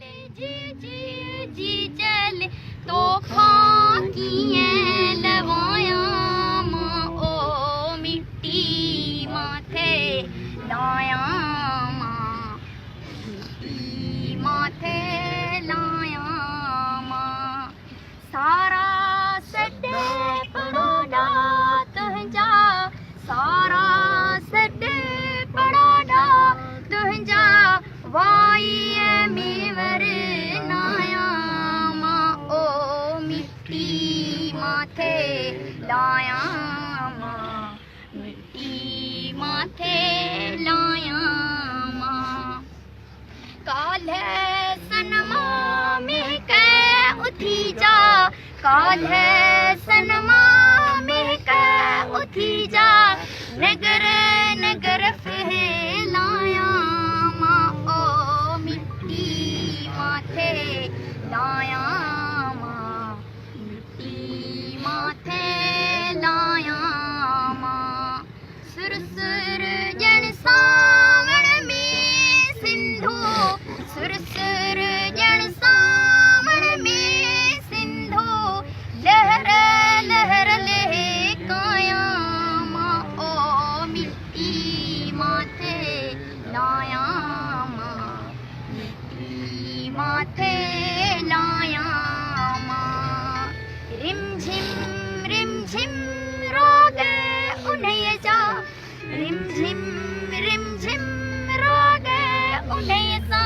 चले जी जी जी चले तो खाकियां लवाया मां ओ मिट्टी माथे लाया मां मिट्टी माथे लाया मां सारा सडे पड़ोड़ा तुंहिंजा सारा सडे पड़ोड़ा तुंहिंजा वाई मेवर नाया मां ओ मिट्टी माथे लाया मां मिट्टी माथे लाया मां काल्ह सनमा में कै उथी जा काल्ह सनमा में कै उथी जा नगर नगर फैलाया मां ओ मिट्टी माथे लाया मां मिट्टी माथे लाया मां सुर सुर जन सावण में सिंधु सुर सुर जन सावण में सिंधु लहर लहर लहकाया मां ओ मिट्टी माथे लाया मां मिट्टी माथे लाया मां रिम झिम राग उन्हें जा रिम झिम राग उन्हें सा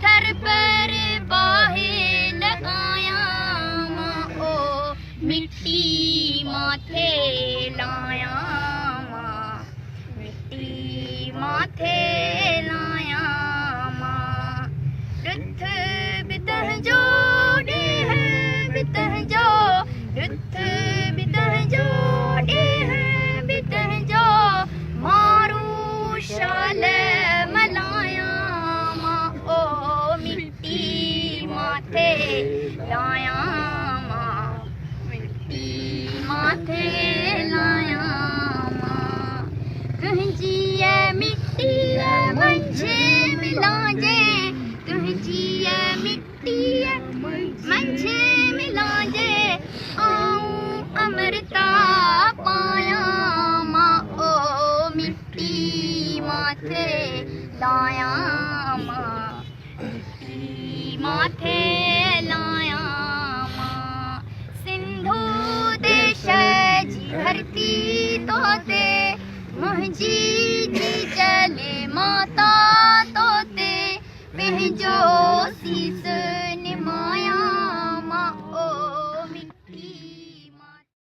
थर पर बाहे लगाया मां ओ मिट्टी माथे लाया मां मिट्टी माथे लाया मां रुथ बितह जो डेह बितह जो रुथ बितह जो डेह बितह जो मारू शाल मलाया मां ओ मिट्टी माथे लाया मां मिट्टी माथे लाया मां तुंहिंजी मिट्टी मंझे मिलाजे तुंहिंजी मिट्टी मंझे मिलाजे आऊं अमृता पाया मां ओ मिट्टी माथे लाया मां मिट्टी माथे लाया मां सिंधु देश जी धरती तो ते मुंहिंजी जी चले